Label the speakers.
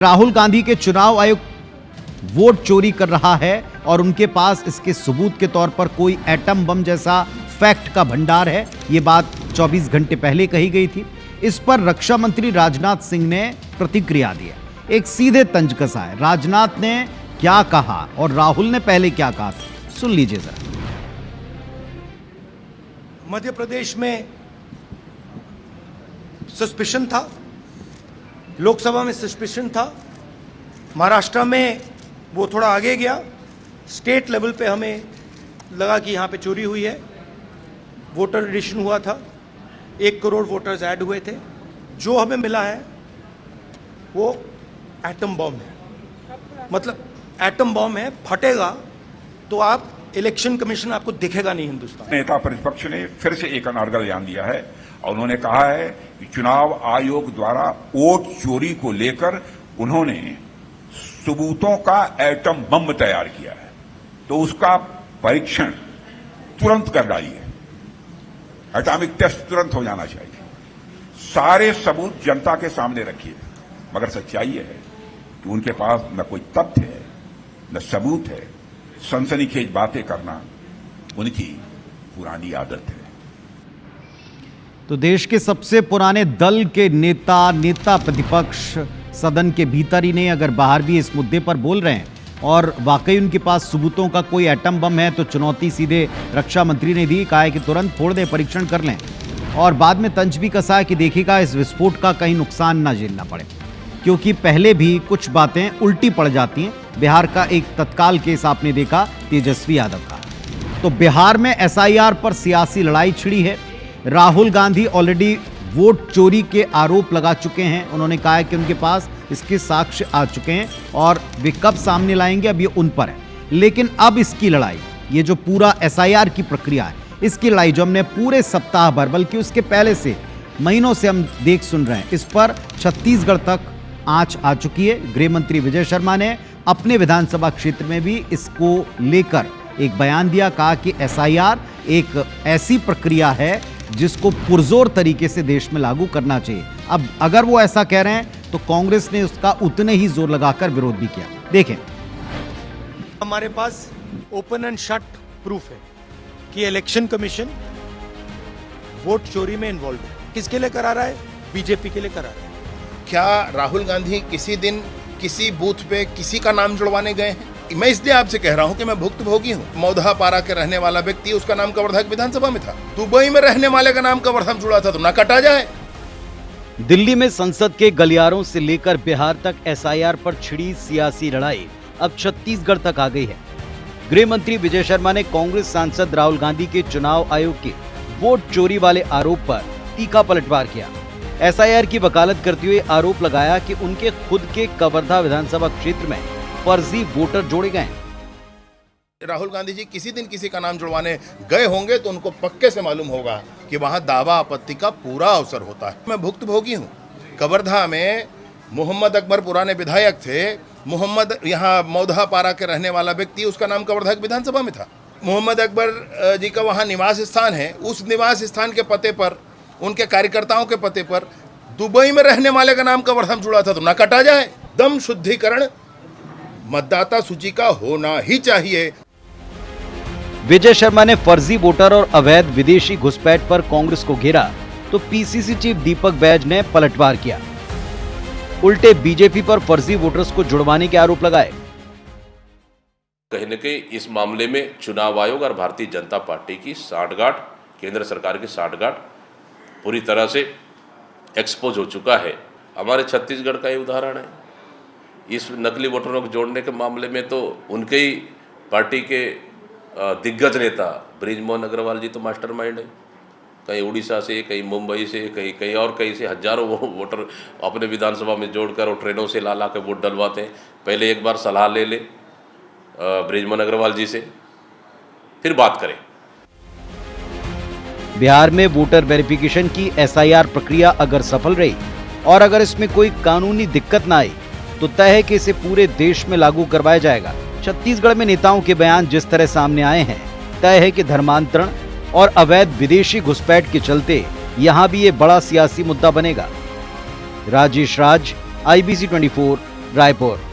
Speaker 1: राहुल गांधी के चुनाव आयोग वोट चोरी कर रहा है और उनके पास इसके सबूत के तौर पर कोई एटम बम जैसा फैक्ट का भंडार है। ये बात 24 घंटे पहले कही गई थी। इस पर रक्षा मंत्री राजनाथ सिंह ने प्रतिक्रिया दी है। एक सीधे तंज कसा है। राजनाथ ने क्या कहा और राहुल ने पहले क्या कहा, सुन लीजिए जरा।
Speaker 2: मध्य प्रदेश में सस्पिशन था, लोकसभा में सस्पिशन था, महाराष्ट्र में वो थोड़ा आगे गया, स्टेट लेवल पे हमें लगा कि यहाँ पे चोरी हुई है। वोटर एडिशन हुआ था, 1 करोड़ वोटर्स ऐड हुए थे। जो हमें मिला है वो एटम बॉम्ब है, मतलब एटम बॉम्ब है, फटेगा तो आप इलेक्शन कमीशन आपको दिखेगा नहीं हिंदुस्तान।
Speaker 3: नेता प्रतिपक्ष ने फिर से एक अनर्गल बयान दिया है और उन्होंने कहा है कि चुनाव आयोग द्वारा वोट चोरी को लेकर उन्होंने सबूतों का एटम बम तैयार किया है, तो उसका परीक्षण तुरंत कर डालिए। एटॉमिक टेस्ट तुरंत हो जाना चाहिए। सारे सबूत जनता के सामने रखिए। मगर सच्चाई है कि उनके पास न कोई तथ्य है, न सबूत है। सनसनीखेज बातें करना उनकी पुरानी आदत है।
Speaker 1: तो देश के सबसे पुराने दल के नेता प्रतिपक्ष सदन के भीतर ही नहीं, अगर बाहर भी इस मुद्दे पर बोल रहे हैं और वाकई उनके पास सबूतों का कोई एटम बम है, तो चुनौती सीधे रक्षा मंत्री ने दी। कहा है कि तुरंत फोड़ दें, परीक्षण कर लें। और बाद में तंज भी कसा है कि देखिएगा इस विस्फोट का कहीं नुकसान ना झेलना पड़े, क्योंकि पहले भी कुछ बातें उल्टी पड़ जाती हैं। बिहार का एक तत्काल केस आपने देखा, तेजस्वी यादव का। तो बिहार में एसआईआर पर सियासी लड़ाई छिड़ी है। राहुल गांधी ऑलरेडी वोट चोरी के आरोप लगा चुके हैं। उन्होंने कहा है कि उनके पास इसके साक्ष्य आ चुके हैं और वे कब सामने लाएंगे अब ये उन पर है। लेकिन अब इसकी लड़ाई, ये जो पूरा एसआईआर की प्रक्रिया है, इसकी लड़ाई जो हमने पूरे सप्ताह भर, बल्कि उसके पहले से महीनों से हम देख सुन रहे हैं, इस पर छत्तीसगढ़ तक आंच आ चुकी है। गृह मंत्री विजय शर्मा ने अपने विधानसभा क्षेत्र में भी इसको लेकर एक बयान दिया। कहा कि एसआईआर एक ऐसी प्रक्रिया है जिसको पुरजोर तरीके से देश में लागू करना चाहिए। अब अगर वो ऐसा कह रहे हैं तो कांग्रेस ने उसका उतने ही जोर लगाकर विरोध भी किया। देखें,
Speaker 2: हमारे पास ओपन एंड शट प्रूफ है कि इलेक्शन कमीशन वोट चोरी में इन्वॉल्व है। किसके लिए करा रहा है? बीजेपी के लिए करा रहा है।
Speaker 4: क्या राहुल गांधी किसी दिन किसी बूथ पे किसी का नाम जुड़वाने गए हैं? मैं इसलिए आपसे कह रहा हूं कि मैं भुक्तभोगी हूं। मौधा पारा के रहने वाला व्यक्ति, उसका नाम कवर्धा विधानसभा में था। दुबई में रहने वाले का नाम कवर्धा में जुड़ा था, तो ना कटा जाए।
Speaker 1: दिल्ली में संसद के गलियारों से लेकर बिहार तक एसआईआर पर छिड़ी सियासी लड़ाई अब छत्तीसगढ़ तक आ गई है। गृह मंत्री विजय शर्मा ने कांग्रेस सांसद राहुल गांधी के चुनाव आयोग के वोट चोरी वाले आरोप पर तीखा पलटवार किया। एसआईआर की वकालत करते हुए आरोप लगाया कि उनके खुद के कवर्धा विधानसभा क्षेत्र में फर्जी वोटर जोड़े गए।
Speaker 4: राहुल गांधी जी किसी दिन किसी का नाम जुड़वाने गए होंगे तो उनको पक्के से मालूम होगा कि वहां दावा आपत्ति का पूरा अवसर होता है। मैं भुक्तभोगी हूं। कवर्धा में मोहम्मद अकबर पुराने विधायक थे। मोहम्मद, यहाँ मौधा पारा के रहने वाला व्यक्ति, उसका नाम कवर्धा विधानसभा में था। मोहम्मद अकबर जी का वहाँ निवास स्थान है। उस निवास स्थान के पते पर, उनके कार्यकर्ताओं के पते पर दुबई में रहने वाले का नाम कवर्धा में जुड़ा था, तो ना कटा जाए। दम शुद्धिकरण मतदाता सूची का होना ही चाहिए।
Speaker 1: विजय शर्मा ने फर्जी वोटर और अवैध विदेशी घुसपैठ पर कांग्रेस को घेरा, तो पीसीसी चीफ दीपक बैज ने पलटवार किया। उल्टे बीजेपी पर फर्जी वोटर्स को जुड़वाने के आरोप लगाए।
Speaker 5: कहीं न कहीं इस मामले में चुनाव आयोग और भारतीय जनता पार्टी की सांठगांठ, केंद्र सरकार की सांठगांठ पूरी तरह से एक्सपोज हो चुका है। हमारे छत्तीसगढ़ का ये उदाहरण है। इस नकली वोटरों को जोड़ने के मामले में तो उनके ही पार्टी के दिग्गज नेता बृजमोहन अग्रवाल जी तो मास्टरमाइंड है। कहीं उड़ीसा से, कहीं मुंबई से, कहीं और कहीं से हजारों वोटर अपने विधानसभा में जोड़कर और ट्रेनों से ला के वोट डलवाते हैं। पहले एक बार सलाह ले ले बृजमोहन अग्रवाल जी से, फिर बात करें।
Speaker 1: बिहार में वोटर वेरिफिकेशन की एसआईआर प्रक्रिया अगर सफल रही और अगर इसमें कोई कानूनी दिक्कत ना आई तो तय है कि इसे पूरे देश में लागू करवाया जाएगा। छत्तीसगढ़ में नेताओं के बयान जिस तरह सामने आए हैं, तय है कि धर्मांतरण और अवैध विदेशी घुसपैठ के चलते यहां भी ये बड़ा सियासी मुद्दा बनेगा। राजेश राज, IBC 24, रायपुर।